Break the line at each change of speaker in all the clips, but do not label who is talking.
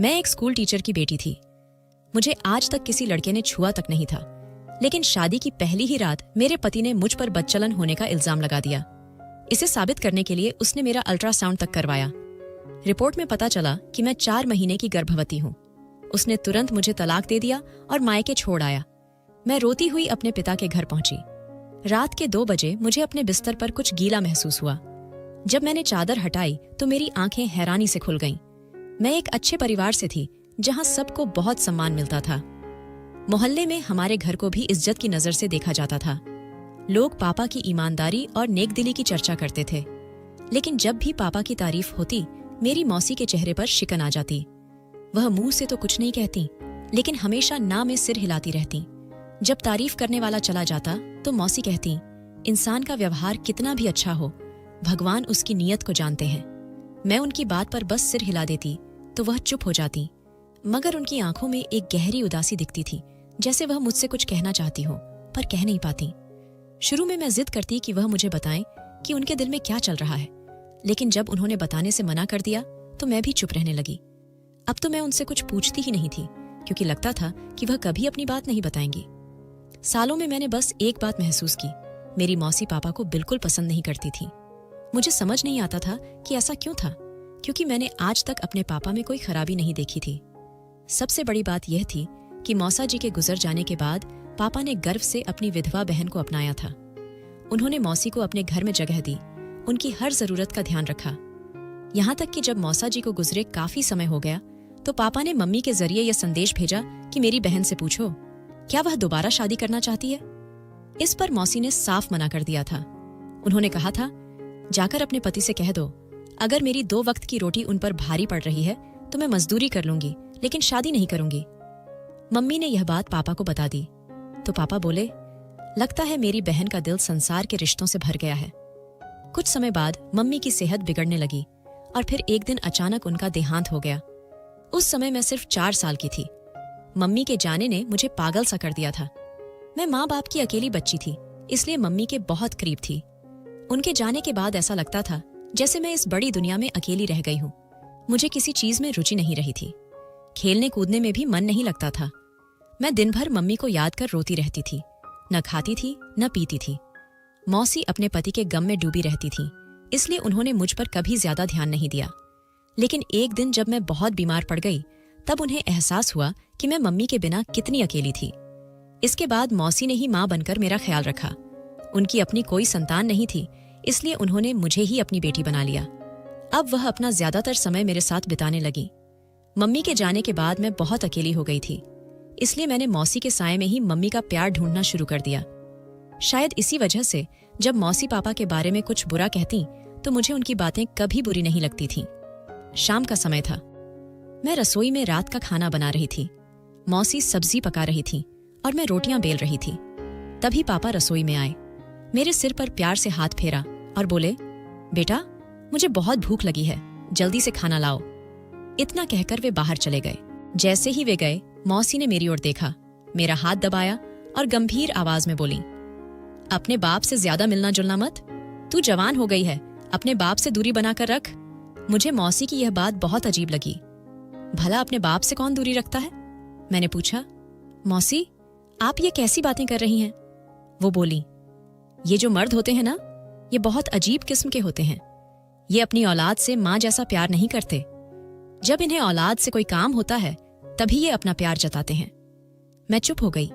मैं एक school teacher की बेटी थी। मुझे आज तक किसी लड़के ने छुआ तक नहीं था, लेकिन शादी की पहली ही रात मेरे पति ने मुझ पर बदचलन होने का इल्जाम लगा दिया। इसे साबित करने के लिए उसने मेरा अल्ट्रासाउंड तक करवाया। रिपोर्ट में पता चला कि मैं 4 महीने की गर्भवती हूँ। उसने तुरंत मुझे तलाक दे दिया और मायके छोड़ आया। मैं रोती हुई अपने पिता के घर पहुंची। रात के 2 बजे मुझे अपने बिस्तर पर कुछ गीला महसूस हुआ। जब मैंने चादर हटाई तो मेरी आंखें हैरानी से खुल गईं। मैं एक अच्छे परिवार से थी, जहां सबको बहुत सम्मान मिलता था। मोहल्ले में हमारे घर को भी इज्जत की नजर से देखा जाता था। लोग पापा की ईमानदारी और नेकदिली की चर्चा करते थे, लेकिन जब भी पापा की तारीफ होती, मेरी मौसी के चेहरे पर शिकन आ जाती। वह मुंह से तो कुछ नहीं कहती, लेकिन हमेशा ना में सिर हिलाती रहती। जब तारीफ करने वाला चला जाता तो मौसी कहती, इंसान का व्यवहार कितना भी अच्छा हो, भगवान उसकी नीयत को जानते हैं। मैं उनकी बात पर बस सिर हिला देती तो वह चुप हो जाती, मगर उनकी आंखों में एक गहरी उदासी दिखती थी, जैसे वह मुझसे कुछ कहना चाहती हो पर कह नहीं पाती। शुरू में मैं जिद करती कि वह मुझे बताएं कि उनके दिल में क्या चल रहा है, लेकिन जब उन्होंने बताने से मना कर दिया तो मैं भी चुप रहने लगी। अब तो मैं उनसे कुछ पूछती ही नहीं थी, क्योंकि लगता था कि वह कभी अपनी बात नहीं बताएंगी। सालों में मैंने बस एक बात महसूस की, मेरी मौसी पापा को बिल्कुल पसंद नहीं करती थी। मुझे समझ नहीं आता था कि ऐसा क्यों था, क्योंकि मैंने आज तक अपने पापा में कोई खराबी नहीं देखी थी। सबसे बड़ी बात यह थी कि मौसा जी के गुजर जाने के बाद पापा ने गर्व से अपनी विधवा बहन को अपनाया था। उन्होंने मौसी को अपने घर में जगह दी, उनकी हर जरूरत का ध्यान रखा। यहाँ तक कि जब मौसा जी को गुजरे काफी समय हो गया तो पापा ने मम्मी के जरिए यह संदेश भेजा कि मेरी बहन से पूछो क्या वह दोबारा शादी करना चाहती है। इस पर मौसी ने साफ मना कर दिया था। उन्होंने कहा था, जाकर अपने पति से कह दो, अगर मेरी 2 वक्त की रोटी उन पर भारी पड़ रही है तो मैं मजदूरी कर लूंगी, लेकिन शादी नहीं करूंगी। मम्मी ने यह बात पापा को बता दी तो पापा बोले, लगता है मेरी बहन का दिल संसार के रिश्तों से भर गया है। कुछ समय बाद मम्मी की सेहत बिगड़ने लगी और फिर एक दिन अचानक उनका देहांत हो गया। उस समय मैं सिर्फ 4 साल की थी। मम्मी के जाने ने मुझे पागल सा कर दिया था। मैं माँ बाप की अकेली बच्ची थी, इसलिए मम्मी के बहुत करीब थी। उनके जाने के बाद ऐसा लगता था जैसे मैं इस बड़ी दुनिया में अकेली रह गई हूँ। मुझे किसी चीज में रुचि नहीं रही थी, खेलने कूदने में भी मन नहीं लगता था। मैं दिन भर मम्मी को याद कर रोती रहती थी, न खाती थी न पीती थी। मौसी अपने पति के गम में डूबी रहती थी, इसलिए उन्होंने मुझ पर कभी ज्यादा ध्यान नहीं दिया। लेकिन एक दिन जब मैं बहुत बीमार पड़ गई, तब उन्हें एहसास हुआ कि मैं मम्मी के बिना कितनी अकेली थी। इसके बाद मौसी ने ही माँ बनकर मेरा ख्याल रखा। उनकी अपनी कोई संतान नहीं थी, इसलिए उन्होंने मुझे ही अपनी बेटी बना लिया। अब वह अपना ज्यादातर समय मेरे साथ बिताने लगी। मम्मी के जाने के बाद मैं बहुत अकेली हो गई थी, इसलिए मैंने मौसी के साए में ही मम्मी का प्यार ढूंढना शुरू कर दिया। शायद इसी वजह से जब मौसी पापा के बारे में कुछ बुरा कहती तो मुझे उनकी बातें कभी बुरी नहीं लगती थीं। शाम का समय था। मैं रसोई में रात का खाना बना रही थी। मौसी सब्जी पका रही थी और मैं रोटियां बेल रही थी। तभी पापा रसोई में आए, मेरे सिर पर प्यार से हाथ फेरा और बोले, बेटा मुझे बहुत भूख लगी है, जल्दी से खाना लाओ। इतना कहकर वे बाहर चले गए। जैसे ही वे गए, मौसी ने मेरी ओर देखा, मेरा हाथ दबाया और गंभीर आवाज में बोली, अपने बाप से ज्यादा मिलना जुलना मत। तू जवान हो गई है, अपने बाप से दूरी बनाकर रख। मुझे मौसी की यह बात बहुत अजीब लगी। भला अपने बाप से कौन दूरी रखता है? मैंने पूछा, मौसी आप ये कैसी बातें कर रही हैं? वो बोली, ये जो मर्द होते हैं ना, ये बहुत अजीब किस्म के होते हैं। ये अपनी औलाद से माँ जैसा प्यार नहीं करते। जब इन्हें औलाद से कोई काम होता है तभी ये अपना प्यार जताते हैं। मैं चुप हो गई,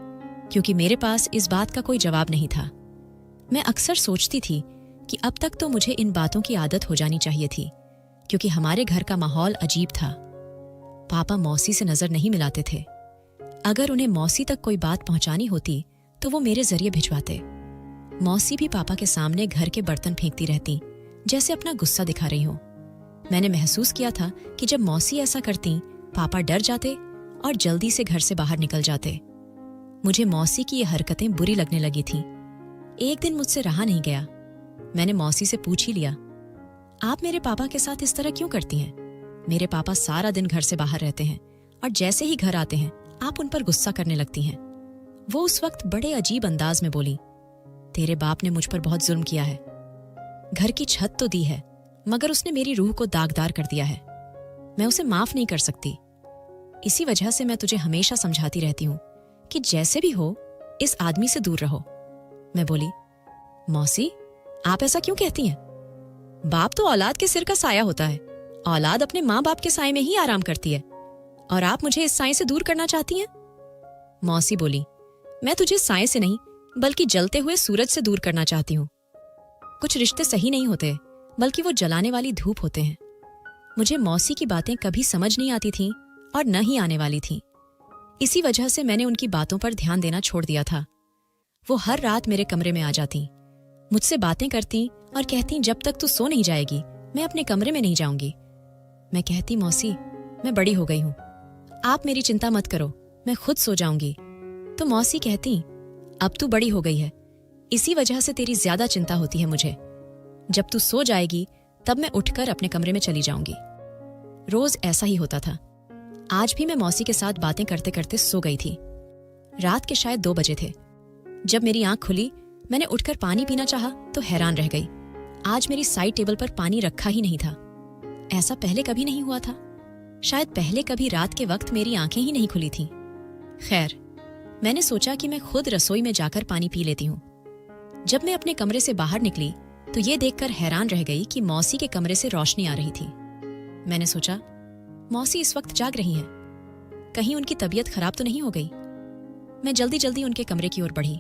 क्योंकि मेरे पास इस बात का कोई जवाब नहीं था। मैं अक्सर सोचती थी कि अब तक तो मुझे इन बातों की आदत हो जानी चाहिए थी, क्योंकि हमारे घर का माहौल अजीब था। पापा मौसी से नजर नहीं मिलाते थे। अगर उन्हें मौसी तक कोई बात पहुंचानी होती तो वो मेरे जरिए भिजवाते। मौसी भी पापा के सामने घर के बर्तन फेंकती रहती, जैसे अपना गुस्सा दिखा रही हो। मैंने महसूस किया था कि जब मौसी ऐसा करती, पापा डर जाते और जल्दी से घर से बाहर निकल जाते। मुझे मौसी की ये हरकतें बुरी लगने लगी थीं। एक दिन मुझसे रहा नहीं गया। मैंने मौसी से पूछ ही लिया, आप मेरे पापा के साथ इस तरह क्यों करती हैं? मेरे पापा सारा दिन घर से बाहर रहते हैं और जैसे ही घर आते हैं आप उन पर गुस्सा करने लगती हैं। वो उस वक्त बड़े अजीब अंदाज में बोली, तेरे बाप ने मुझ पर बहुत जुल्म किया है। घर की छत तो दी है, मगर उसने मेरी रूह को दागदार कर दिया है। मैं उसे माफ नहीं कर सकती। इसी वजह से मैं तुझे हमेशा समझाती रहती हूँ कि जैसे भी हो इस आदमी से दूर रहो। मैं बोली, मौसी आप ऐसा क्यों कहती हैं? बाप तो औलाद के सिर का साया होता है। औलाद अपने माँ बाप के साए में ही आराम करती है, और आप मुझे इस साए से दूर करना चाहती हैं? मौसी बोली, मैं तुझे साए से नहीं बल्कि जलते हुए सूरज से दूर करना चाहती हूँ। कुछ रिश्ते सही नहीं होते, बल्कि वो जलाने वाली धूप होते हैं। मुझे मौसी की बातें कभी समझ नहीं आती थीं और न ही आने वाली थीं। इसी वजह से मैंने उनकी बातों पर ध्यान देना छोड़ दिया था। वो हर रात मेरे कमरे में आ जाती, मुझसे बातें करती और कहती, जब तक तू सो नहीं जाएगी मैं अपने कमरे में नहीं जाऊंगी। मैं कहती, मौसी मैं बड़ी हो गई हूं, आप मेरी चिंता मत करो, मैं खुद सो जाऊंगी। तो मौसी कहती, अब तू बड़ी हो गई है, इसी वजह से तेरी ज्यादा चिंता होती है मुझे। जब तू सो जाएगी तब मैं उठकर अपने कमरे में चली जाऊंगी। रोज ऐसा ही होता था। आज भी मैं मौसी के साथ बातें करते करते सो गई थी। रात के शायद 2 बजे थे। जब मेरी आंख खुली, मैंने उठकर पानी पीना चाहा तो हैरान रह गई। आज मेरी साइड टेबल पर पानी रखा ही नहीं था। ऐसा पहले कभी नहीं हुआ था। शायद पहले कभी रात के वक्त मेरी आंखें ही नहीं खुली थीं। खैर, मैंने सोचा कि मैं खुद रसोई में जाकर पानी पी लेती हूँ। जब मैं अपने कमरे से बाहर निकली तो ये देखकर हैरान रह गई कि मौसी के कमरे से रोशनी आ रही थी। मैंने सोचा, मौसी इस वक्त जाग रही हैं, कहीं उनकी तबीयत खराब तो नहीं हो गई। मैं जल्दी जल्दी उनके कमरे की ओर बढ़ी।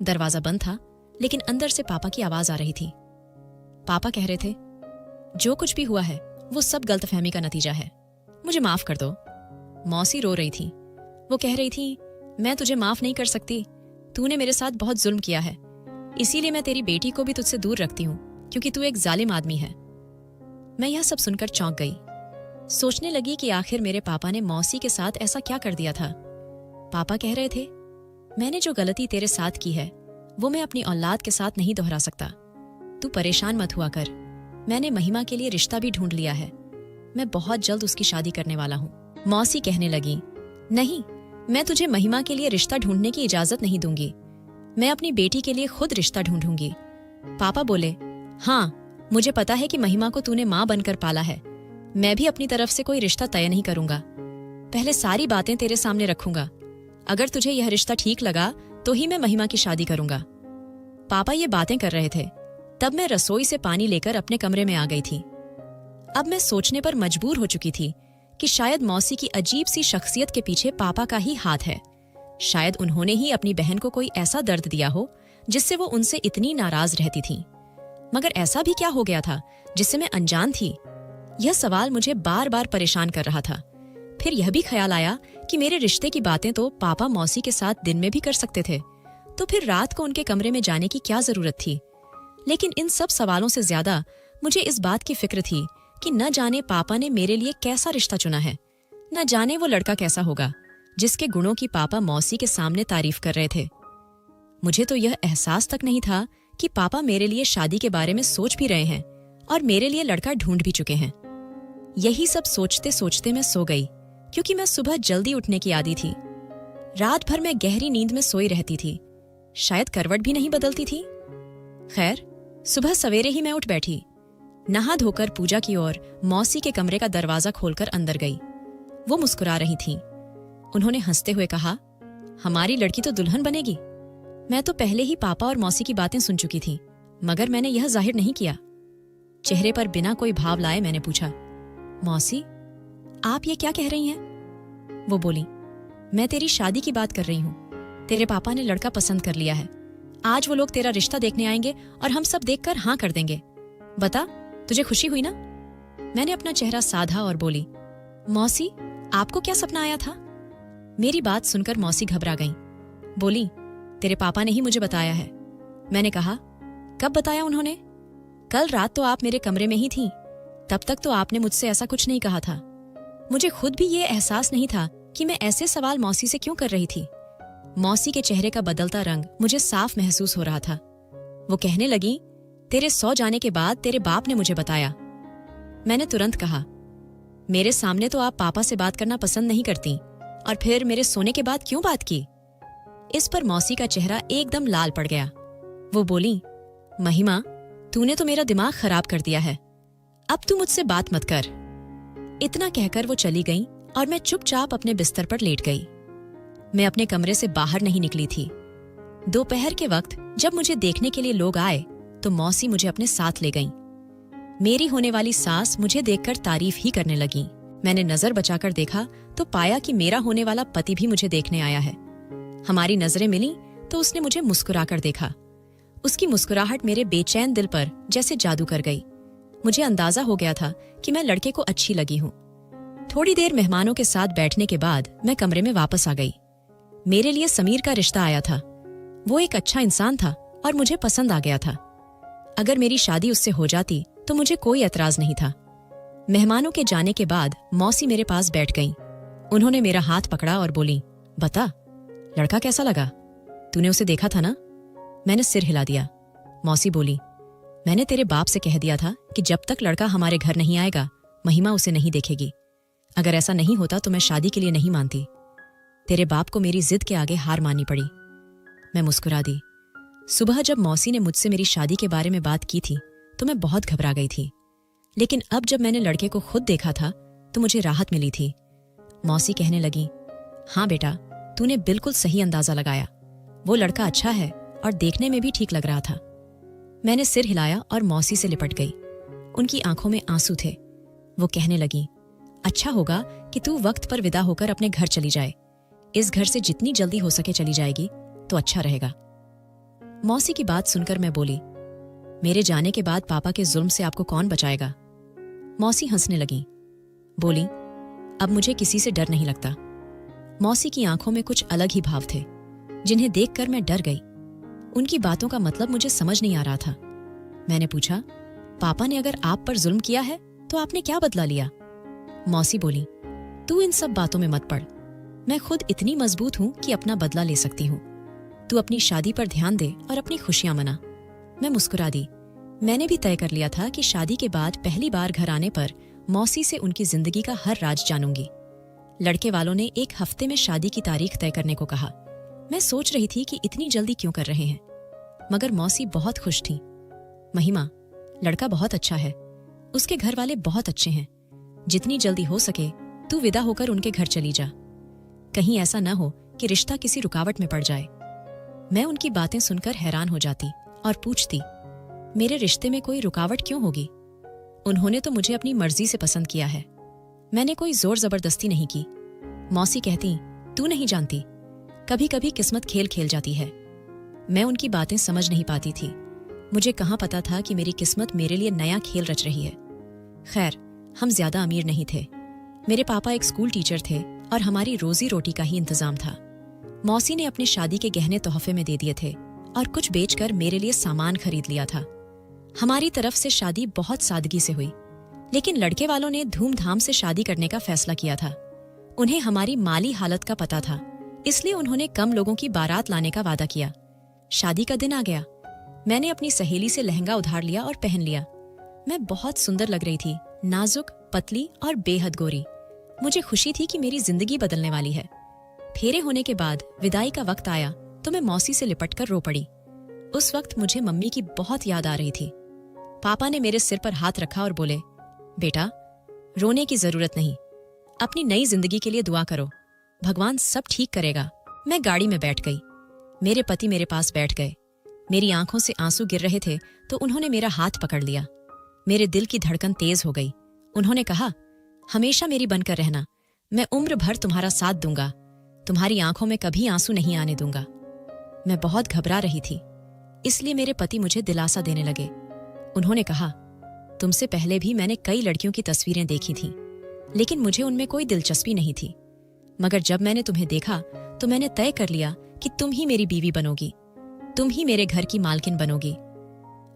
दरवाजा बंद था, लेकिन अंदर से पापा की आवाज आ रही थी। पापा कह रहे थे, जो कुछ भी हुआ है वो सब गलतफहमी का नतीजा है, मुझे माफ कर दो। मौसी रो रही थी। वो कह रही थी, मैं तुझे माफ नहीं कर सकती, तूने मेरे साथ बहुत जुल्म किया है, इसीलिए मैं तेरी बेटी को भी तुझसे दूर रखती हूँ, क्योंकि तू एक जालिम आदमी है। मैं यह सब सुनकर चौंक गई। सोचने लगी कि आखिर मेरे पापा ने मौसी के साथ ऐसा क्या कर दिया था। पापा कह रहे थे, मैंने जो गलती तेरे साथ की है वो मैं अपनी औलाद के साथ नहीं दोहरा सकता। तू परेशान मत हुआ कर, मैंने महिमा के लिए रिश्ता भी ढूंढ लिया है, मैं बहुत जल्द उसकी शादी करने वाला हूँ। मौसी कहने लगी, नहीं, मैं तुझे महिमा के लिए रिश्ता ढूंढने की इजाजत नहीं दूंगी, मैं अपनी बेटी के लिए खुद रिश्ता ढूंढूंगी। पापा बोले, हाँ, मुझे पता है कि महिमा को तूने माँ बनकर पाला है, मैं भी अपनी तरफ से कोई रिश्ता तय नहीं करूंगा, पहले सारी बातें तेरे सामने रखूंगा, अगर तुझे यह रिश्ता ठीक लगा तो ही मैं महिमा की शादी करूंगा। पापा ये बातें कर रहे थे, तब मैं रसोई से पानी लेकर अपने कमरे में आ गई थी। अब मैं सोचने पर मजबूर हो चुकी थी कि शायद मौसी की अजीब सी शख्सियत के पीछे पापा का ही हाथ है। शायद उन्होंने ही अपनी बहन को कोई ऐसा दर्द दिया हो जिससे वो उनसे इतनी नाराज रहती थी। मगर ऐसा भी क्या हो गया था जिससे मैं अनजान थी? यह सवाल मुझे बार बार परेशान कर रहा था। फिर यह भी ख्याल आया कि मेरे रिश्ते की बातें तो पापा मौसी के साथ दिन में भी कर सकते थे, तो फिर रात को उनके कमरे में जाने की क्या जरूरत थी? लेकिन इन सब सवालों से ज्यादा मुझे इस बात की फिक्र थी कि न जाने पापा ने मेरे लिए कैसा रिश्ता चुना है, न जाने वो लड़का कैसा होगा जिसके गुणों की पापा मौसी के सामने तारीफ कर रहे थे। मुझे तो यह एहसास तक नहीं था कि पापा मेरे लिए शादी के बारे में सोच भी रहे हैं और मेरे लिए लड़का ढूंढ भी चुके हैं। यही सब सोचते सोचते मैं सो गई, क्योंकि मैं सुबह जल्दी उठने की आदी थी। रात भर मैं गहरी नींद में सोई रहती थी, शायद करवट भी नहीं बदलती थी। खैर, सुबह सवेरे ही मैं उठ बैठी, नहा धोकर पूजा की ओर मौसी के कमरे का दरवाजा खोलकर अंदर गई। वो मुस्कुरा रही थीं। उन्होंने हंसते हुए कहा, हमारी लड़की तो दुल्हन बनेगी। मैं तो पहले ही पापा और मौसी की बातें सुन चुकी थी, मगर मैंने यह जाहिर नहीं किया। चेहरे पर बिना कोई भाव लाए मैंने पूछा, मौसी आप ये क्या कह रही हैं? वो बोली, मैं तेरी शादी की बात कर रही हूँ। तेरे पापा ने लड़का पसंद कर लिया है। आज वो लोग तेरा रिश्ता देखने आएंगे और हम सब देखकर हाँ कर देंगे। बता, तुझे खुशी हुई ना? मैंने अपना चेहरा साधा और बोली, मौसी आपको क्या सपना आया था? मेरी बात सुनकर मौसी घबरा गईं। बोली, तेरे पापा ने ही मुझे बताया है। मैंने कहा, कब बताया उन्होंने? कल रात तो आप मेरे कमरे में ही थीं, तब तक तो आपने मुझसे ऐसा कुछ नहीं कहा था। मुझे खुद भी ये एहसास नहीं था कि मैं ऐसे सवाल मौसी से क्यों कर रही थी। मौसी के चेहरे का बदलता रंग मुझे साफ महसूस हो रहा था। वो कहने लगी, तेरे सो जाने के बाद तेरे बाप ने मुझे बताया। मैंने तुरंत कहा, मेरे सामने तो आप पापा से बात करना पसंद नहीं करती, और फिर मेरे सोने के बाद क्यों बात की? इस पर मौसी का चेहरा एकदम लाल पड़ गया। वो बोली, महिमा तूने तो मेरा दिमाग खराब कर दिया है, अब तू मुझसे बात मत कर। इतना कहकर वो चली गईं और मैं चुपचाप अपने बिस्तर पर लेट गई। मैं अपने कमरे से बाहर नहीं निकली थी। दोपहर के वक्त जब मुझे देखने के लिए लोग आए तो मौसी मुझे अपने साथ ले गईं। मेरी होने वाली सास मुझे देखकर तारीफ ही करने लगी। मैंने नजर बचाकर देखा तो पाया कि मेरा होने वाला पति भी मुझे देखने आया है। हमारी नजरें मिली तो उसने मुझे मुस्कुराकर देखा। उसकी मुस्कुराहट मेरे बेचैन दिल पर जैसे जादू कर गई। मुझे अंदाजा हो गया था कि मैं लड़के को अच्छी लगी हूँ। थोड़ी देर मेहमानों के साथ बैठने के बाद मैं कमरे में वापस आ गई। मेरे लिए समीर का रिश्ता आया था। वो एक अच्छा इंसान था और मुझे पसंद आ गया था। अगर मेरी शादी उससे हो जाती तो मुझे कोई एतराज नहीं था। मेहमानों के जाने के बाद मौसी मेरे पास बैठ गईं। उन्होंने मेरा हाथ पकड़ा और बोली, बता, लड़का कैसा लगा? तूने उसे देखा था ना? मैंने सिर हिला दिया। मौसी बोली, मैंने तेरे बाप से कह दिया था कि जब तक लड़का हमारे घर नहीं आएगा महिमा उसे नहीं देखेगी। अगर ऐसा नहीं होता तो मैं शादी के लिए नहीं मानती। तेरे बाप को मेरी जिद के आगे हार माननी पड़ी। मैं मुस्कुरा दी। सुबह जब मौसी ने मुझसे मेरी शादी के बारे में बात की थी तो मैं बहुत घबरा गई थी, लेकिन अब जब मैंने लड़के को खुद देखा था तो मुझे राहत मिली थी। मौसी कहने लगी, हाँ बेटा, तूने बिल्कुल सही अंदाजा लगाया। वो लड़का अच्छा है और देखने में भी ठीक लग रहा था। मैंने सिर हिलाया और मौसी से लिपट गई। उनकी आंखों में आंसू थे। वो कहने लगी, अच्छा होगा कि तू वक्त पर विदा होकर अपने घर चली जाए। इस घर से जितनी जल्दी हो सके चली जाएगी तो अच्छा रहेगा। मौसी की बात सुनकर मैं बोली, मेरे जाने के बाद पापा के जुल्म से आपको कौन बचाएगा? मौसी हंसने लगी। बोली, अब मुझे किसी से डर नहीं लगता। मौसी की आंखों में कुछ अलग ही भाव थे जिन्हें देखकर मैं डर गई। उनकी बातों का मतलब मुझे समझ नहीं आ रहा था। मैंने पूछा, पापा ने अगर आप पर जुल्म किया है तो आपने क्या बदला लिया? मौसी बोली, तू इन सब बातों में मत पड़। मैं खुद इतनी मजबूत हूं कि अपना बदला ले सकती हूं। तू अपनी शादी पर ध्यान दे और अपनी खुशियां मना। मैं मुस्कुरा दी। मैंने भी तय कर लिया था कि शादी के बाद पहली बार घर आने पर मौसी से उनकी जिंदगी का हर राज जानूंगी। लड़के वालों ने 1 हफ्ते में शादी की तारीख तय करने को कहा। मैं सोच रही थी कि इतनी जल्दी क्यों कर रहे हैं, मगर मौसी बहुत खुश थी। महिमा, लड़का बहुत अच्छा है, उसके घर वाले बहुत अच्छे हैं। जितनी जल्दी हो सके तू विदा होकर उनके घर चली जा। कहीं ऐसा न हो कि रिश्ता किसी रुकावट में पड़ जाए। मैं उनकी बातें सुनकर हैरान हो जाती और पूछती, मेरे रिश्ते में कोई रुकावट क्यों होगी? उन्होंने तो मुझे अपनी मर्जी से पसंद किया है। मैंने कोई जोर जबरदस्ती नहीं की। मौसी कहती, तू नहीं जानती, कभी कभी किस्मत खेल खेल जाती है। मैं उनकी बातें समझ नहीं पाती थी। मुझे कहाँ पता था कि मेरी किस्मत मेरे लिए नया खेल रच रही है। खैर, हम ज्यादा अमीर नहीं थे। मेरे पापा एक स्कूल टीचर थे और हमारी रोजी रोटी का ही इंतजाम था। मौसी ने अपनी शादी के गहने तोहफे में दे दिए थे और कुछ बेचकर मेरे लिए सामान खरीद लिया था। हमारी तरफ से शादी बहुत सादगी से हुई, लेकिन लड़के वालों ने धूमधाम से शादी करने का फैसला किया था। उन्हें हमारी माली हालत का पता था, इसलिए उन्होंने कम लोगों की बारात लाने का वादा किया। शादी का दिन आ गया। मैंने अपनी सहेली से लहंगा उधार लिया और पहन लिया। मैं बहुत सुंदर लग रही थी, नाजुक, पतली और बेहद गोरी। मुझे खुशी थी कि मेरी जिंदगी बदलने वाली है। फेरे होने के बाद विदाई का वक्त आया तो मैं मौसी से लिपटकर रो पड़ी। उस वक्त मुझे मम्मी की बहुत याद आ रही थी। पापा ने मेरे सिर पर हाथ रखा और बोले, बेटा, रोने की जरूरत नहीं, अपनी नई जिंदगी के लिए दुआ करो, भगवान सब ठीक करेगा। मैं गाड़ी में बैठ गई। मेरे पति मेरे पास बैठ गए। मेरी आंखों से आंसू गिर रहे थे तो उन्होंने मेरा हाथ पकड़ लिया। मेरे दिल की धड़कन तेज हो गई। उन्होंने कहा, हमेशा मेरी बनकर रहना, मैं उम्र भर तुम्हारा साथ दूंगा, तुम्हारी आंखों में कभी आंसू नहीं आने दूंगा। मैं बहुत घबरा रही थी, इसलिए मेरे पति मुझे दिलासा देने लगे। उन्होंने कहा, तुमसे पहले भी मैंने कई लड़कियों की तस्वीरें देखी थीं, लेकिन मुझे उनमें कोई दिलचस्पी नहीं थी। मगर जब मैंने तुम्हें देखा तो मैंने तय कर लिया कि तुम ही मेरी बीवी बनोगी, तुम ही मेरे घर की मालकिन बनोगी।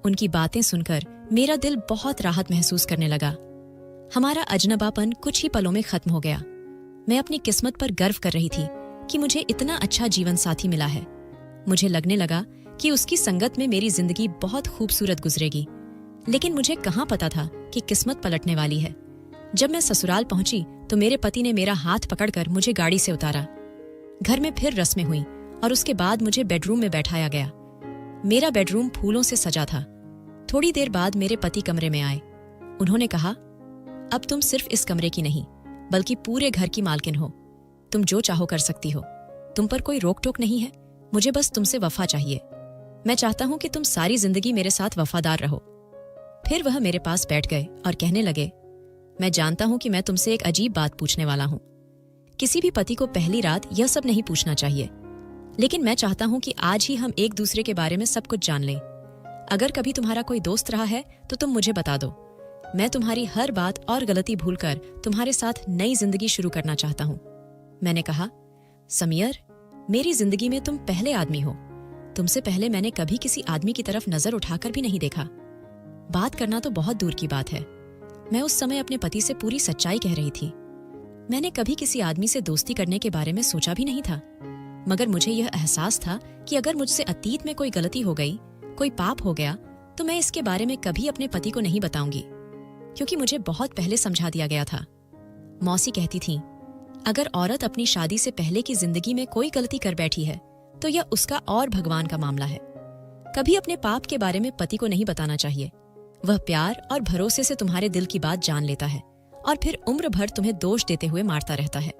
उनकी बातें सुनकर मेरा दिल बहुत राहत महसूस करने लगा। हमारा अजनबापन कुछ ही पलों में खत्म हो गया। मैं अपनी किस्मत पर गर्व कर रही थी कि मुझे इतना अच्छा जीवन साथी मिला है। मुझे लगने लगा कि उसकी संगत में मेरी जिंदगी बहुत खूबसूरत गुजरेगी, लेकिन मुझे कहाँ पता था कि किस्मत पलटने वाली है। जब मैं ससुराल पहुंची तो मेरे पति ने मेरा हाथ पकड़कर मुझे गाड़ी से उतारा। घर में फिर रस्में हुई और उसके बाद मुझे बेडरूम में बैठाया गया। मेरा बेडरूम फूलों से सजा था। थोड़ी देर बाद मेरे पति कमरे में आए। उन्होंने कहा, अब तुम सिर्फ इस कमरे की नहीं, बल्कि पूरे घर की मालकिन हो। तुम जो चाहो कर सकती हो, तुम पर कोई रोक टोक नहीं है। मुझे बस तुमसे वफा चाहिए। मैं चाहता हूं कि तुम सारी जिंदगी मेरे साथ वफादार रहो। फिर वह मेरे पास बैठ गए और कहने लगे, मैं जानता हूं कि मैं तुमसे एक अजीब बात पूछने वाला हूं। किसी भी पति को पहली रात यह सब नहीं पूछना चाहिए, लेकिन मैं चाहता हूं कि आज ही हम एक दूसरे के बारे में सब कुछ जान लें। अगर कभी तुम्हारा कोई दोस्त रहा है तो तुम मुझे बता दो। मैं तुम्हारी हर बात और गलती भूलकर तुम्हारे साथ नई जिंदगी शुरू करना चाहता हूं। मैंने कहा, समीर, मेरी जिंदगी में तुम पहले आदमी हो। तुमसे पहले मैंने कभी किसी आदमी की तरफ नजर उठाकर भी नहीं देखा। बात करना तो बहुत दूर की बात है। मैं उस समय अपने पति से पूरी सच्चाई कह रही थी। मैंने कभी किसी आदमी से दोस्ती करने के बारे में सोचा भी नहीं था, मगर मुझे यह एहसास था कि अगर मुझसे अतीत में कोई गलती हो गई, कोई पाप हो गया, तो मैं इसके बारे में कभी अपने पति को नहीं बताऊंगी, क्योंकि मुझे बहुत पहले समझा दिया गया था। मौसी कहती थी, अगर औरत अपनी शादी से पहले की जिंदगी में कोई गलती कर बैठी है तो यह उसका और भगवान का मामला है। कभी अपने पाप के बारे में पति को नहीं बताना चाहिए। वह प्यार और भरोसे से तुम्हारे दिल की बात जान लेता है और फिर उम्र भर तुम्हें दोष देते हुए मारता रहता है।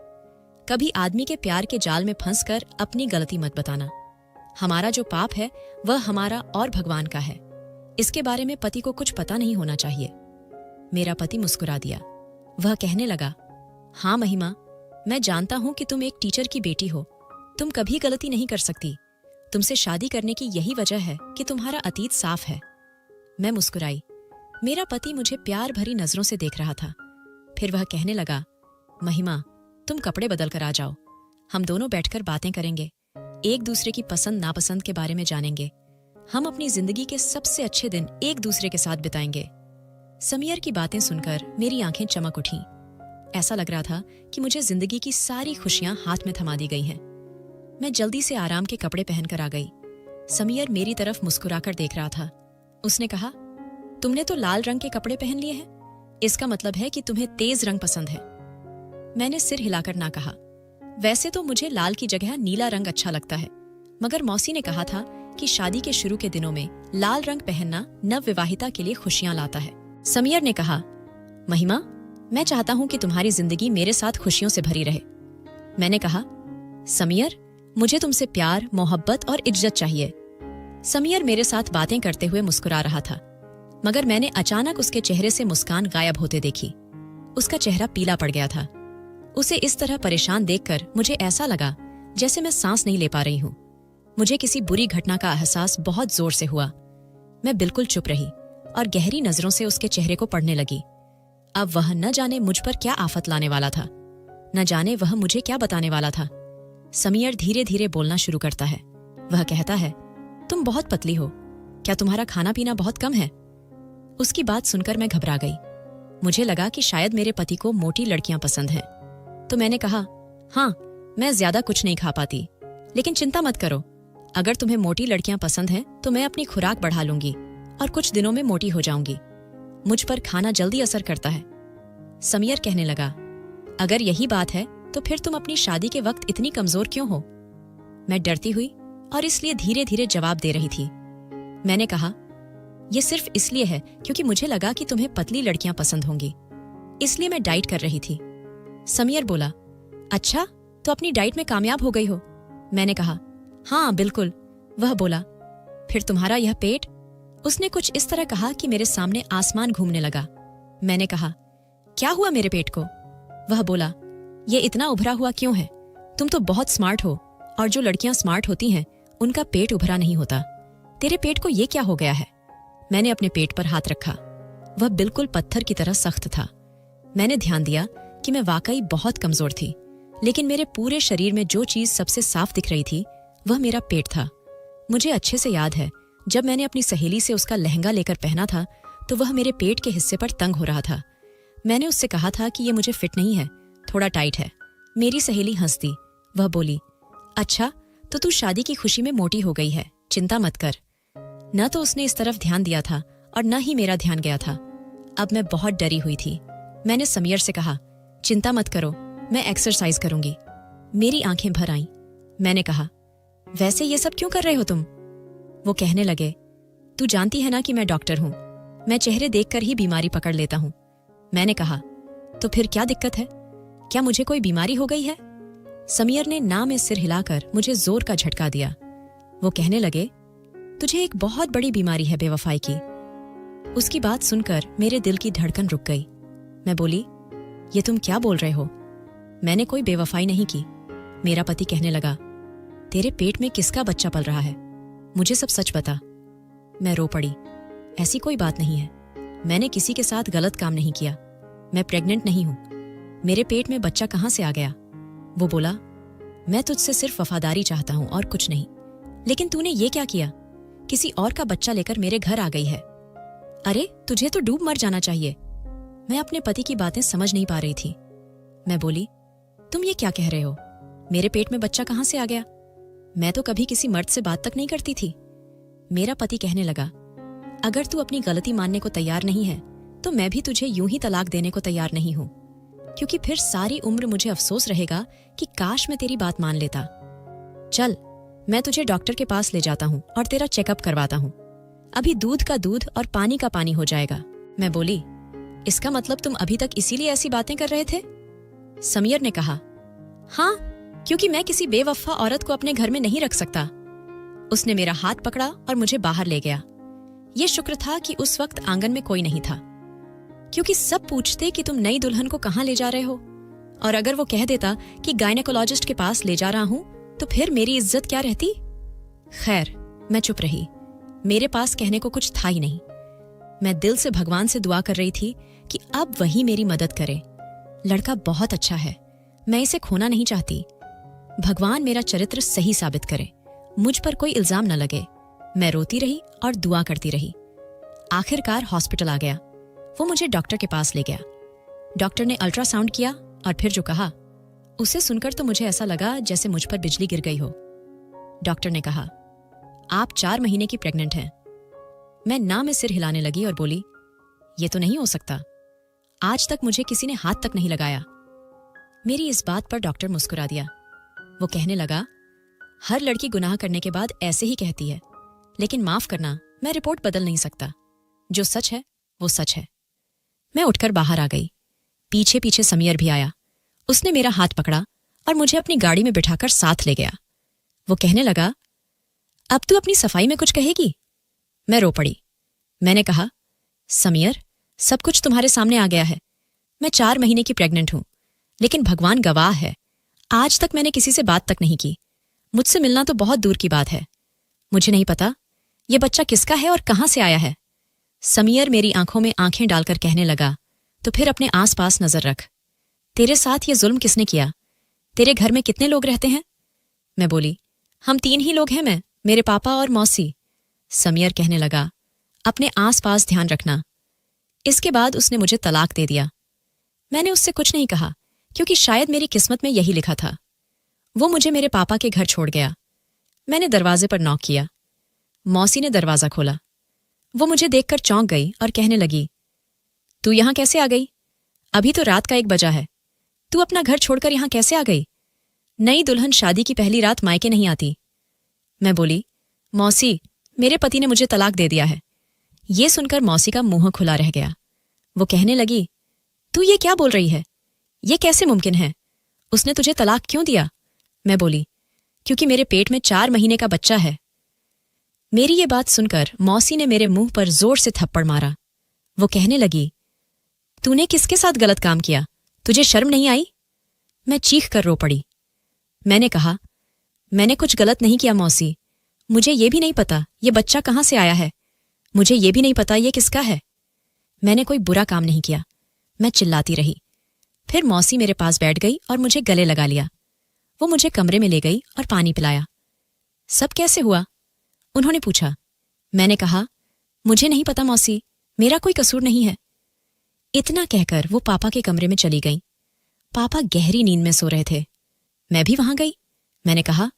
कभी आदमी के प्यार के जाल में फंसकर अपनी गलती मत बताना। हमारा जो पाप है वह हमारा और भगवान का है। इसके बारे में पति को कुछ पता नहीं होना चाहिए। मेरा पति मुस्कुरा दिया। वह कहने लगा, हाँ महिमा, मैं जानता हूं कि तुम एक टीचर की बेटी हो। तुम कभी गलती नहीं कर सकती। तुमसे शादी करने की यही वजह है कि तुम्हारा अतीत साफ है। मैं मुस्कुराई। मेरा पति मुझे प्यार भरी नजरों से देख रहा था। फिर वह कहने लगा, महिमा, तुम कपड़े बदल कर आ जाओ। हम दोनों बैठकर बातें करेंगे, एक दूसरे की पसंद नापसंद के बारे में जानेंगे। हम अपनी जिंदगी के सबसे अच्छे दिन एक दूसरे के साथ बिताएंगे। समीर की बातें सुनकर मेरी आंखें चमक उठीं। ऐसा लग रहा था कि मुझे जिंदगी की सारी खुशियां हाथ में थमा दी गई हैं। मैं जल्दी से आराम के कपड़े पहनकर आ गई। समीर मेरी तरफ मुस्कुराकर देख रहा था। उसने कहा, तुमने तो लाल रंग के कपड़े पहन लिए हैं। इसका मतलब है कि तुम्हें तेज रंग पसंद है। मैंने सिर हिलाकर ना कहा। वैसे तो मुझे लाल की जगह नीला रंग अच्छा लगता है, मगर मौसी ने कहा था कि शादी के शुरू के दिनों में लाल रंग पहनना नवविवाहिता के लिए खुशियां लाता है। समीर ने कहा, महिमा, मैं चाहता हूं कि तुम्हारी जिंदगी मेरे साथ खुशियों से भरी रहे। मैंने कहा, समीर, मुझे तुमसे प्यार, मोहब्बत और इज्जत चाहिए। समीर मेरे साथ बातें करते हुए मुस्कुरा रहा था, मगर मैंने अचानक उसके चेहरे से मुस्कान गायब होते देखी। उसका चेहरा पीला पड़ गया था। उसे इस तरह परेशान देखकर मुझे ऐसा लगा जैसे मैं सांस नहीं ले पा रही हूं। मुझे किसी बुरी घटना का एहसास बहुत जोर से हुआ। मैं बिल्कुल चुप रही और गहरी नजरों से उसके चेहरे को पढ़ने लगी। अब वह न जाने मुझ पर क्या आफत लाने वाला था, न जाने वह मुझे क्या बताने वाला था। समीर धीरे धीरे बोलना शुरू करता है। वह कहता है, तुम बहुत पतली हो, क्या तुम्हारा खाना पीना बहुत कम है? उसकी बात सुनकर मैं घबरा गई। मुझे लगा कि शायद मेरे पति को मोटी लड़कियां पसंद हैं। तो मैंने कहा, हाँ, मैं ज्यादा कुछ नहीं खा पाती, लेकिन चिंता मत करो। अगर तुम्हें मोटी लड़कियां पसंद हैं तो मैं अपनी खुराक बढ़ा लूंगी और कुछ दिनों में मोटी हो जाऊंगी। मुझ पर खाना जल्दी असर करता है। समीर कहने लगा, अगर यही बात है तो फिर तुम अपनी शादी के वक्त इतनी कमजोर क्यों हो? मैं डरती हुई और इसलिए धीरे धीरे जवाब दे रही थी। मैंने कहा, यह सिर्फ इसलिए है क्योंकि मुझे लगा कि तुम्हें पतली लड़कियां पसंद होंगी, इसलिए मैं डाइट कर रही थी। समीर बोला, अच्छा, तो अपनी डाइट में कामयाब हो गई हो? मैंने कहा, हाँ बिल्कुल। वह बोला, फिर तुम्हारा यह पेट? उसने कुछ इस तरह कहा कि मेरे सामने आसमान घूमने लगा। मैंने कहा, क्या हुआ मेरे पेट को? वह बोला, ये इतना उभरा हुआ क्यों है? तुम तो बहुत स्मार्ट हो, और जो लड़कियां स्मार्ट होती हैं उनका पेट उभरा नहीं होता। तेरे पेट को ये क्या हो गया है? मैंने अपने पेट पर हाथ रखा। वह बिल्कुल पत्थर की तरह सख्त था। मैंने ध्यान दिया कि मैं वाकई बहुत कमजोर थी, लेकिन मेरे पूरे शरीर में जो चीज सबसे साफ दिख रही थी वह मेरा पेट था। मुझे अच्छे से याद है, जब मैंने अपनी सहेली से उसका लहंगा लेकर पहना था तो वह मेरे पेट के हिस्से पर तंग हो रहा था। मैंने उससे कहा था कि ये मुझे फिट नहीं है, थोड़ा टाइट है। मेरी सहेली हंस दी। वह बोली, अच्छा, तो तू शादी की खुशी में मोटी हो गई है, चिंता मत कर। न तो उसने इस तरफ ध्यान दिया था और न ही मेरा ध्यान गया था। अब मैं बहुत डरी हुई थी। मैंने समीर से कहा, चिंता मत करो, मैं एक्सरसाइज करूंगी। मेरी आंखें भर आईं। मैंने कहा, वैसे ये सब क्यों कर रहे हो तुम? वो कहने लगे, तू जानती है ना कि मैं डॉक्टर हूं, मैं चेहरे देखकर ही बीमारी पकड़ लेता हूं। मैंने कहा, तो फिर क्या दिक्कत है? क्या मुझे कोई बीमारी हो गई है? समीर ने ना में सिर हिलाकर मुझे जोर का झटका दिया। वो कहने लगे, तुझे एक बहुत बड़ी बीमारी है बेवफाई की। उसकी बात सुनकर मेरे दिल की धड़कन रुक गई। मैं बोली, ये तुम क्या बोल रहे हो? मैंने कोई बेवफाई नहीं की। मेरा पति कहने लगा, तेरे पेट में किसका बच्चा पल रहा है? मुझे सब सच बता। मैं रो पड़ी। ऐसी कोई बात नहीं है। मैंने किसी के साथ गलत काम नहीं किया। मैं प्रेग्नेंट नहीं हूं। मेरे पेट में बच्चा कहां से आ गया? वो बोला, मैं तुझसे सिर्फ वफादारी चाहता हूं और कुछ नहीं। लेकिन तूने ये क्या किया? किसी और का बच्चा लेकर मेरे घर आ गई है। अरे, तुझे तो डूब मर जाना चाहिए। मैं अपने पति की बातें समझ नहीं पा रही थी। मैं बोली, तुम ये क्या कह रहे हो? मेरे पेट में बच्चा कहां से आ गया? मैं तो कभी किसी मर्द से बात तक नहीं करती थी। मेरा पति कहने लगा, अगर तू अपनी गलती मानने को तैयार नहीं है तो मैं भी तुझे यूं ही तलाक देने को तैयार नहीं हूं, क्योंकि फिर सारी उम्र मुझे अफसोस रहेगा कि काश मैं तेरी बात मान लेता। चल, मैं तुझे डॉक्टर के पास ले जाता हूं और तेरा चेकअप करवाता हूं। अभी दूध का दूध और पानी का पानी हो जाएगा। मैं बोली, इसका मतलब तुम अभी तक इसीलिए ऐसी बातें कर रहे थे? समीर ने कहा, हाँ, क्योंकि मैं किसी बेवफा औरत को अपने घर में नहीं रख सकता। उसने मेरा हाथ पकड़ा और मुझे बाहर ले गया। ये शुक्र था कि उस वक्त आंगन में कोई नहीं था, क्योंकि सब पूछते कि तुम नई दुल्हन को कहां ले जा रहे हो, और अगर वो कह देता कि गायनेकोलॉजिस्ट के पास ले जा रहा हूं तो फिर मेरी इज्जत क्या रहती? खैर, मैं चुप रही। मेरे पास कहने को कुछ था ही नहीं। मैं दिल से भगवान से दुआ कर रही थी कि अब वही मेरी मदद करे। लड़का बहुत अच्छा है, मैं इसे खोना नहीं चाहती। भगवान मेरा चरित्र सही साबित करे, मुझ पर कोई इल्जाम न लगे। मैं रोती रही और दुआ करती रही। आखिरकार हॉस्पिटल आ गया। वो मुझे डॉक्टर के पास ले गया। डॉक्टर ने अल्ट्रासाउंड किया और फिर जो कहा, उसे सुनकर तो मुझे ऐसा लगा जैसे मुझ पर बिजली गिर गई हो। डॉक्टर ने कहा, आप 4 महीने की प्रेग्नेंट हैं। मैं ना में सिर हिलाने लगी और बोली, ये तो नहीं हो सकता। आज तक मुझे किसी ने हाथ तक नहीं लगाया। मेरी इस बात पर डॉक्टर मुस्कुरा दिया। वो कहने लगा, हर लड़की गुनाह करने के बाद ऐसे ही कहती है, लेकिन माफ करना, मैं रिपोर्ट बदल नहीं सकता। जो सच है वो सच है। मैं उठकर बाहर आ गई। पीछे पीछे समीर भी आया। उसने मेरा हाथ पकड़ा और मुझे अपनी गाड़ी में बिठाकर साथ ले गया। वो कहने लगा, अब तू अपनी सफाई में कुछ कहेगी? मैं रो पड़ी। मैंने कहा, समीर, सब कुछ तुम्हारे सामने आ गया है। मैं 4 महीने की प्रेग्नेंट हूं, लेकिन भगवान गवाह है, आज तक मैंने किसी से बात तक नहीं की। मुझसे मिलना तो बहुत दूर की बात है। मुझे नहीं पता ये बच्चा किसका है और कहां से आया है। समीर मेरी आंखों में आंखें डालकर कहने लगा, तो फिर अपने आसपास नजर रख। तेरे साथ ये जुल्म किसने किया? तेरे घर में कितने लोग रहते हैं? मैं बोली, हम 3 ही लोग हैं, मैं, मेरे पापा और मौसी। समीर कहने लगा, अपने आसपास ध्यान रखना। इसके बाद उसने मुझे तलाक दे दिया। मैंने उससे कुछ नहीं कहा, क्योंकि शायद मेरी किस्मत में यही लिखा था। वो मुझे मेरे पापा के घर छोड़ गया। मैंने दरवाजे पर नॉक किया। मौसी ने दरवाजा खोला। वो मुझे देखकर चौंक गई और कहने लगी, तू यहां कैसे आ गई? अभी तो रात का 1 बजा है। तू अपना घर छोड़कर यहां कैसे आ गई? नई दुल्हन शादी की पहली रात मायके नहीं आती। मैं बोली, मौसी, मेरे पति ने मुझे तलाक दे दिया है। ये सुनकर मौसी का मुंह खुला रह गया। वो कहने लगी, तू ये क्या बोल रही है? ये कैसे मुमकिन है? उसने तुझे तलाक क्यों दिया? मैं बोली, क्योंकि मेरे पेट में 4 महीने का बच्चा है। मेरी ये बात सुनकर मौसी ने मेरे मुंह पर जोर से थप्पड़ मारा। वो कहने लगी, तूने किसके साथ गलत काम किया? तुझे शर्म नहीं आई? मैं चीख कर रो पड़ी। मैंने कहा, मैंने कुछ गलत नहीं किया मौसी। मुझे ये भी नहीं पता ये बच्चा कहां से आया है। मुझे ये भी नहीं पता ये किसका है। मैंने कोई बुरा काम नहीं किया। मैं चिल्लाती रही। फिर मौसी मेरे पास बैठ गई और मुझे गले लगा लिया। वो मुझे कमरे में ले गई और पानी पिलाया। सब कैसे हुआ? उन्होंने पूछा। मैंने कहा, मुझे नहीं पता मौसी, मेरा कोई कसूर नहीं है। इतना कहकर वो पापा के कमरे में चली गई। पापा गहरी नींद में सो रहे थे। मैं भी वहां गई। मैंने कहा,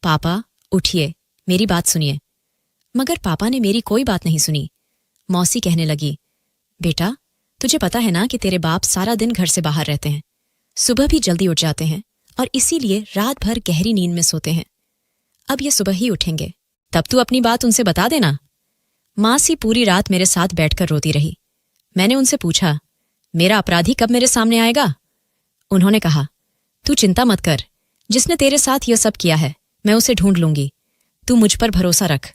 पापा उठिए, मेरी बात सुनिए। मगर पापा ने मेरी कोई बात नहीं सुनी। मौसी कहने लगी, बेटा, तुझे पता है ना कि तेरे बाप सारा दिन घर से बाहर रहते हैं, सुबह भी जल्दी उठ जाते हैं और इसीलिए रात भर गहरी नींद में सोते हैं। अब ये सुबह ही उठेंगे, तब तू अपनी बात उनसे बता देना। मासी पूरी रात मेरे साथ बैठकर रोती रही। मैंने उनसे पूछा, मेरा अपराधी कब मेरे सामने आएगा? उन्होंने कहा, तू चिंता मत कर, जिसने तेरे साथ यह सब किया है मैं उसे ढूंढ लूंगी, तू मुझ पर भरोसा रख।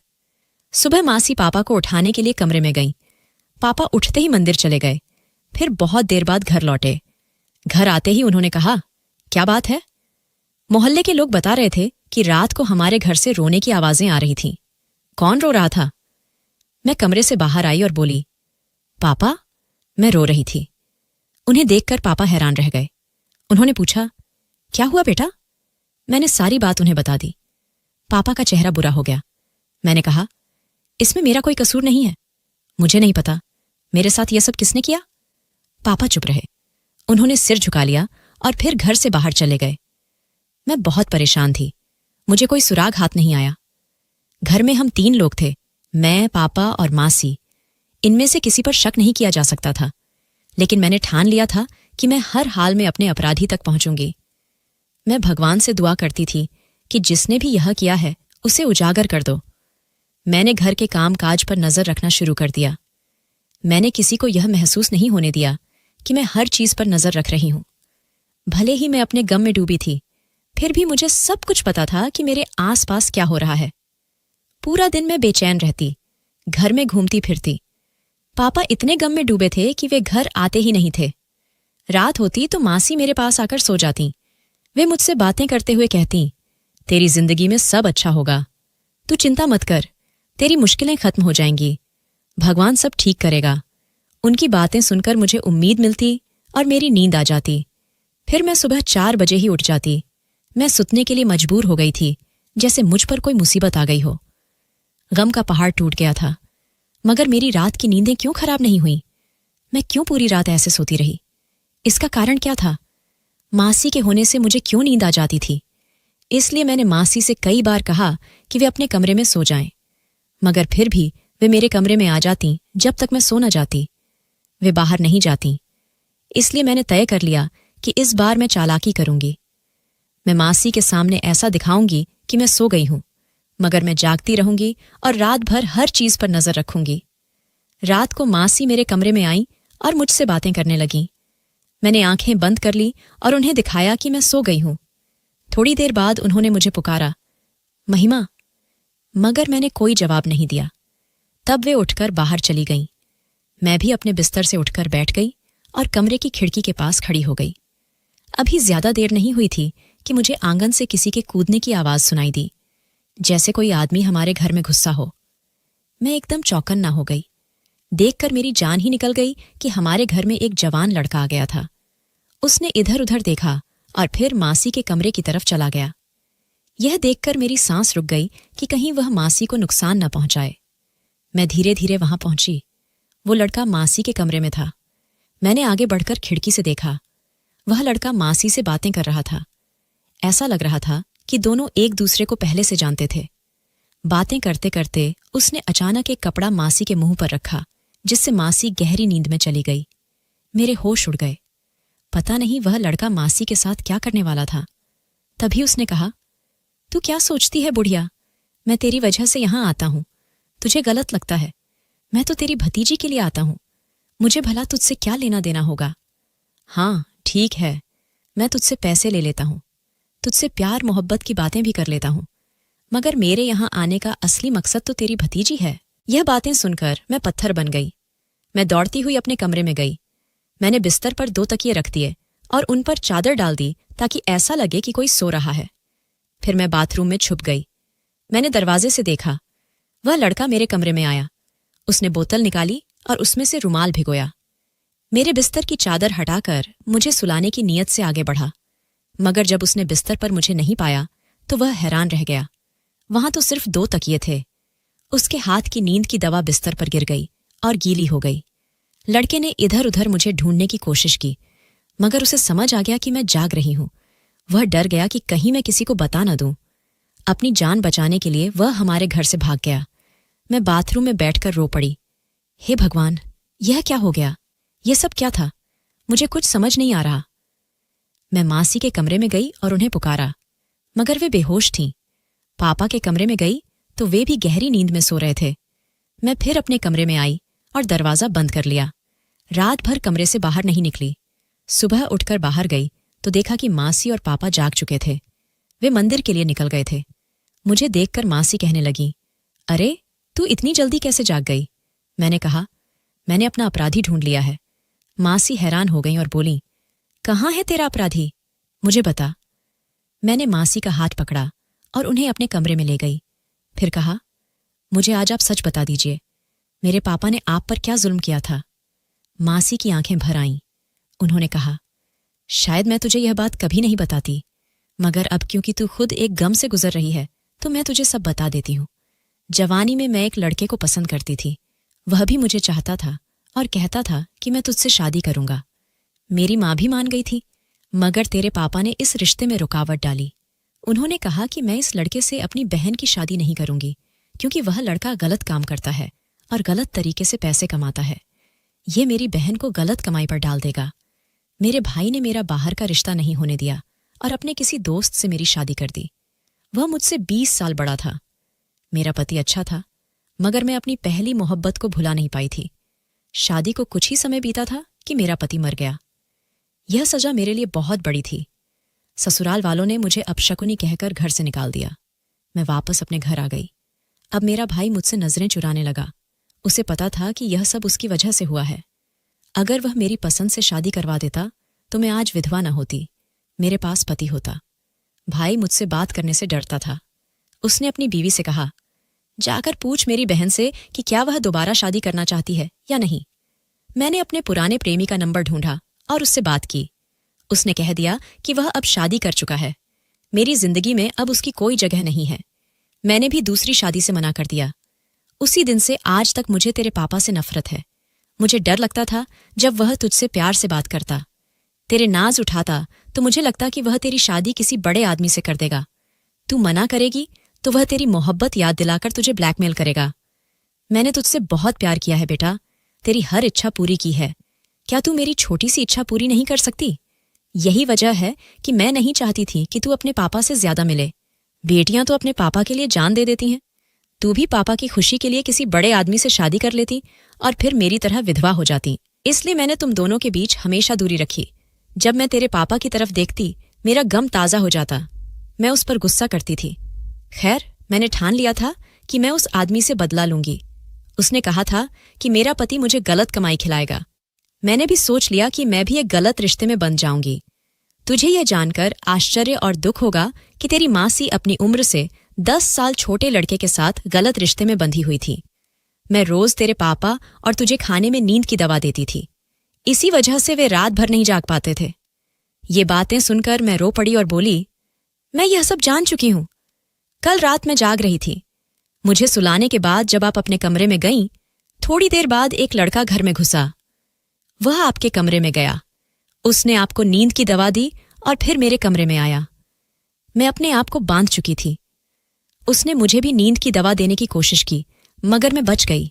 सुबह मासी पापा को उठाने के लिए कमरे में गईं। पापा उठते ही मंदिर चले गए, फिर बहुत देर बाद घर लौटे। घर आते ही उन्होंने कहा, क्या बात है? मोहल्ले के लोग बता रहे थे कि रात को हमारे घर से रोने की आवाजें आ रही थीं। कौन रो रहा था? मैं कमरे से बाहर आई और बोली, पापा, मैं रो रही थी। उन्हें देखकर पापा हैरान रह गए। उन्होंने पूछा, क्या हुआ बेटा? मैंने सारी बात उन्हें बता दी। पापा का चेहरा बुरा हो गया। मैंने कहा, इसमें मेरा कोई कसूर नहीं है। मुझे नहीं पता मेरे साथ यह सब किसने किया। पापा चुप रहे। उन्होंने सिर झुका लिया और फिर घर से बाहर चले गए। मैं बहुत परेशान थी। मुझे कोई सुराग हाथ नहीं आया। घर में हम 3 लोग थे, मैं, पापा और मासी। इनमें से किसी पर शक नहीं किया जा सकता था, लेकिन मैंने ठान लिया था कि मैं हर हाल में अपने अपराधी तक पहुंचूंगी। मैं भगवान से दुआ करती थी कि जिसने भी यह किया है उसे उजागर कर दो। मैंने घर के काम काज पर नजर रखना शुरू कर दिया। मैंने किसी को यह महसूस नहीं होने दिया कि मैं हर चीज पर नजर रख रही हूं। भले ही मैं अपने गम में डूबी थी, फिर भी मुझे सब कुछ पता था कि मेरे आसपास क्या हो रहा है। पूरा दिन मैं बेचैन रहती, घर में घूमती फिरती। पापा इतने गम में डूबे थे कि वे घर आते ही नहीं थे। रात होती तो मासी मेरे पास आकर सो जाती। वे मुझसे बातें करते हुए कहती, तेरी जिंदगी में सब अच्छा होगा, तू चिंता मत कर, तेरी मुश्किलें खत्म हो जाएंगी, भगवान सब ठीक करेगा। उनकी बातें सुनकर मुझे उम्मीद मिलती और मेरी नींद आ जाती। फिर मैं सुबह 4 बजे ही उठ जाती। मैं सुतने के लिए मजबूर हो गई थी, जैसे मुझ पर कोई मुसीबत आ गई हो। गम का पहाड़ टूट गया था, मगर मेरी रात की नींदें क्यों खराब नहीं हुई? मैं क्यों पूरी रात ऐसे सोती रही? इसका कारण क्या था? मासी के होने से मुझे क्यों नींद आ जाती थी? इसलिए मैंने मासी से कई बार कहा कि वे अपने कमरे में सो जाएं, मगर फिर भी वे मेरे कमरे में आ जाती जब तक मैं सो न जाती। वे बाहर नहीं जाती। इसलिए मैंने तय कर लिया कि इस बार मैं चालाकी करूंगी। मैं मासी के सामने ऐसा दिखाऊंगी कि मैं सो गई हूं, मगर मैं जागती रहूंगी और रात भर हर चीज पर नजर रखूंगी। रात को मासी मेरे कमरे में आई और मुझसे बातें करने लगी। मैंने आंखें बंद कर ली और उन्हें दिखाया कि मैं सो गई हूं। थोड़ी देर बाद उन्होंने मुझे पुकारा, महिमा, मगर मैंने कोई जवाब नहीं दिया। तब वे उठकर बाहर चली गईं। मैं भी अपने बिस्तर से उठकर बैठ गई और कमरे की खिड़की के पास खड़ी हो गई। अभी ज्यादा देर नहीं हुई थी कि मुझे आंगन से किसी के कूदने की आवाज सुनाई दी, जैसे कोई आदमी हमारे घर में घुसा हो। मैं एकदम चौकन्ना हो गई। देखकर मेरी जान ही निकल गई कि हमारे घर में एक जवान लड़का आ गया था। उसने इधर उधर देखा और फिर मासी के कमरे की तरफ चला गया। यह देखकर मेरी सांस रुक गई कि कहीं वह मासी को नुकसान न पहुंचाए। मैं धीरे धीरे वहां पहुंची। वो लड़का मासी के कमरे में था। मैंने आगे बढ़कर खिड़की से देखा। वह लड़का मासी से बातें कर रहा था। ऐसा लग रहा था कि दोनों एक दूसरे को पहले से जानते थे। बातें करते करते उसने अचानक एक कपड़ा मासी के मुंह पर रखा, जिससे मासी गहरी नींद में चली गई। मेरे होश उड़ गए। पता नहीं वह लड़का मासी के साथ क्या करने वाला था। तभी उसने कहा, तू क्या सोचती है बुढ़िया? मैं तेरी वजह से यहां आता हूं। तुझे गलत लगता है। मैं तो तेरी भतीजी के लिए आता हूं। मुझे भला तुझसे क्या लेना देना होगा? हाँ, ठीक है, मैं तुझसे पैसे ले लेता हूं, तुझसे प्यार मोहब्बत की बातें भी कर लेता हूं, मगर मेरे यहां आने का असली मकसद तो तेरी भतीजी है। यह बातें सुनकर मैं पत्थर बन गई। मैं दौड़ती हुई अपने कमरे में गई। मैंने बिस्तर पर 2 तकिए रख दिए और उन पर चादर डाल दी ताकि ऐसा लगे कि कोई सो रहा है। फिर मैं बाथरूम में छुप गई। मैंने दरवाजे से देखा। वह लड़का मेरे कमरे में आया। उसने बोतल निकाली और उसमें से रुमाल भिगोया। मेरे बिस्तर की चादर हटाकर मुझे सुलाने की नीयत से आगे बढ़ा, मगर जब उसने बिस्तर पर मुझे नहीं पाया तो वह हैरान रह गया। वहां तो सिर्फ 2 तकिए थे। उसके हाथ की नींद की दवा बिस्तर पर गिर गई और गीली हो गई। लड़के ने इधर उधर मुझे ढूंढने की कोशिश की, मगर उसे समझ आ गया कि मैं जाग रही हूं। वह डर गया कि कहीं मैं किसी को बता न दूं। अपनी जान बचाने के लिए वह हमारे घर से भाग गया। मैं बाथरूम में बैठकर रो पड़ी। हे भगवान, यह क्या हो गया? यह सब क्या था? मुझे कुछ समझ नहीं आ रहा। मैं मासी के कमरे में गई और उन्हें पुकारा, मगर वे बेहोश थीं। पापा के कमरे में गई तो वे भी गहरी नींद में सो रहे थे। मैं फिर अपने कमरे में आई और दरवाजा बंद कर लिया। रात भर कमरे से बाहर नहीं निकली। सुबह उठकर बाहर गई तो देखा कि मासी और पापा जाग चुके थे। वे मंदिर के लिए निकल गए थे। मुझे देखकर मासी कहने लगी, अरे तू इतनी जल्दी कैसे जाग गई? मैंने कहा, मैंने अपना अपराधी ढूंढ लिया है। मासी हैरान हो गई और बोली, कहाँ है तेरा अपराधी? मुझे बता। मैंने मासी का हाथ पकड़ा और उन्हें अपने कमरे में ले गई। फिर कहा, मुझे आज आप सच बता दीजिए, मेरे पापा ने आप पर क्या जुल्म किया था? मासी की आंखें भर आईं। उन्होंने कहा, शायद मैं तुझे यह बात कभी नहीं बताती, मगर अब क्योंकि तू खुद एक गम से गुजर रही है तो मैं तुझे सब बता देती हूँ। जवानी में मैं एक लड़के को पसंद करती थी। वह भी मुझे चाहता था और कहता था कि मैं तुझसे शादी करूंगा। मेरी माँ भी मान गई थी, मगर तेरे पापा ने इस रिश्ते में रुकावट डाली। उन्होंने कहा कि मैं इस लड़के से अपनी बहन की शादी नहीं करूंगी क्योंकि वह लड़का गलत काम करता है और गलत तरीके से पैसे कमाता है। ये मेरी बहन को गलत कमाई पर डाल देगा। मेरे भाई ने मेरा बाहर का रिश्ता नहीं होने दिया और अपने किसी दोस्त से मेरी शादी कर दी। वह मुझसे 20 साल बड़ा था। मेरा पति अच्छा था, मगर मैं अपनी पहली मोहब्बत को भुला नहीं पाई थी। शादी को कुछ ही समय बीता था कि मेरा पति मर गया। यह सजा मेरे लिए बहुत बड़ी थी। ससुराल वालों ने मुझे अपशकुनी कहकर घर से निकाल दिया। मैं वापस अपने घर आ गई। अब मेरा भाई मुझसे नजरें चुराने लगा। उसे पता था कि यह सब उसकी वजह से हुआ है। अगर वह मेरी पसंद से शादी करवा देता तो मैं आज विधवा न होती, मेरे पास पति होता। भाई मुझसे बात करने से डरता था। उसने अपनी बीवी से कहा, जाकर पूछ मेरी बहन से कि क्या वह दोबारा शादी करना चाहती है या नहीं। मैंने अपने पुराने प्रेमी का नंबर ढूंढा और उससे बात की। उसने कह दिया कि वह अब शादी कर चुका है। मेरी जिंदगी में अब उसकी कोई जगह नहीं है। मैंने भी दूसरी शादी से मना कर दिया। उसी दिन से आज तक मुझे तेरे पापा से नफरत है। मुझे डर लगता था जब वह तुझसे प्यार से बात करता, तेरे नाज उठाता तो मुझे लगता कि वह तेरी शादी किसी बड़े आदमी से कर देगा। तू मना करेगी तो वह तेरी मोहब्बत याद दिलाकर तुझे ब्लैकमेल करेगा। मैंने तुझसे बहुत प्यार किया है बेटा, तेरी हर इच्छा पूरी की है। क्या तू मेरी छोटी सी इच्छा पूरी नहीं कर सकती? यही वजह है कि मैं नहीं चाहती थी कि तू अपने पापा से ज्यादा मिले। बेटियां तो अपने पापा के लिए जान दे देती हैं। तू भी पापा की खुशी के लिए किसी बड़े आदमी से शादी कर लेती और फिर मेरी तरह विधवा हो जाती। इसलिए मैंने तुम दोनों के बीच हमेशा दूरी रखी। जब मैं तेरे पापा की तरफ देखती, मेरा गम ताजा हो जाता। मैं उस पर गुस्सा करती थी। खैर, मैंने ठान लिया था कि मैं उस आदमी से बदला लूंगी। उसने कहा था कि मेरा पति मुझे गलत कमाई खिलाएगा। मैंने भी सोच लिया कि मैं भी एक गलत रिश्ते में बंध जाऊंगी। तुझे यह जानकर आश्चर्य और दुख होगा कि तेरी मासी अपनी उम्र से 10 साल छोटे लड़के के साथ गलत रिश्ते में बंधी हुई थी। मैं रोज तेरे पापा और तुझे खाने में नींद की दवा देती थी। इसी वजह से वे रात भर नहीं जाग पाते थे। ये बातें सुनकर मैं रो पड़ी और बोली, मैं यह सब जान चुकी हूं। कल रात मैं जाग रही थी। मुझे सुलाने के बाद जब आप अपने कमरे में गईं, थोड़ी देर बाद एक लड़का घर में घुसा। वह आपके कमरे में गया। उसने आपको नींद की दवा दी और फिर मेरे कमरे में आया। मैं अपने आप को बांध चुकी थी। उसने मुझे भी नींद की दवा देने की कोशिश की, मगर मैं बच गई।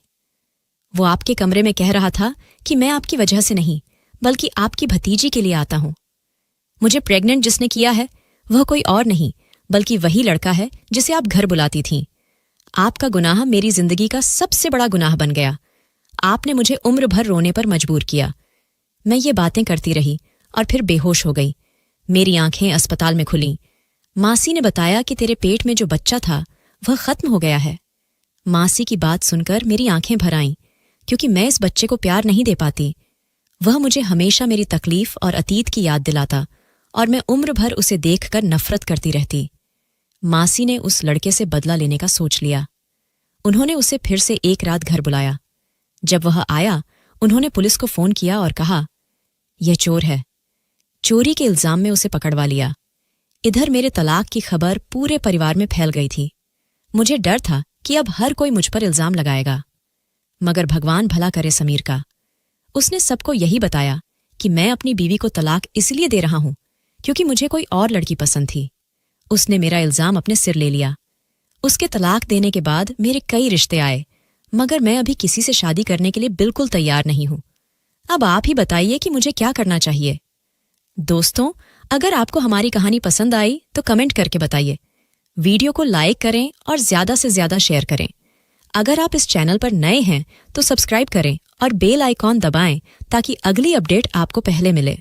वो आपके कमरे में कह रहा था कि मैं आपकी वजह से नहीं, बल्कि आपकी भतीजी के लिए आता हूं। मुझे प्रेग्नेंट जिसने किया है वह कोई और नहीं, बल्कि वही लड़का है जिसे आप घर बुलाती थीं। आपका गुनाह मेरी जिंदगी का सबसे बड़ा गुनाह बन गया। आपने मुझे उम्र भर रोने पर मजबूर किया। मैं ये बातें करती रही और फिर बेहोश हो गई। मेरी आंखें अस्पताल में खुलीं। मासी ने बताया कि तेरे पेट में जो बच्चा था वह खत्म हो गया है। मासी की बात सुनकर मेरी आंखें भर आईं, क्योंकि मैं इस बच्चे को प्यार नहीं दे पाती। वह मुझे हमेशा मेरी तकलीफ और अतीत की याद दिलाता और मैं उम्र भर उसे देखकर नफरत करती रहती। मासी ने उस लड़के से बदला लेने का सोच लिया। उन्होंने उसे फिर से एक रात घर बुलाया। जब वह आया, उन्होंने पुलिस को फोन किया और कहा, यह चोर है। चोरी के इल्जाम में उसे पकड़वा लिया। इधर मेरे तलाक की खबर पूरे परिवार में फैल गई थी। मुझे डर था कि अब हर कोई मुझ पर इल्जाम लगाएगा, मगर भगवान भला करे समीर का। उसने सबको यही बताया कि मैं अपनी बीवी को तलाक इसलिए दे रहा हूं क्योंकि मुझे कोई और लड़की पसंद थी। उसने मेरा इल्जाम अपने सिर ले लिया। उसके तलाक देने के बाद मेरे कई रिश्ते आए, मगर मैं अभी किसी से शादी करने के लिए बिल्कुल तैयार नहीं हूं। अब आप ही बताइए कि मुझे क्या करना चाहिए। दोस्तों, अगर आपको हमारी कहानी पसंद आई तो कमेंट करके बताइए। वीडियो को लाइक करें और ज्यादा से ज्यादा शेयर करें। अगर आप इस चैनल पर नए हैं तो सब्सक्राइब करें और बेल आइकॉन दबाएं ताकि अगली अपडेट आपको पहले मिले।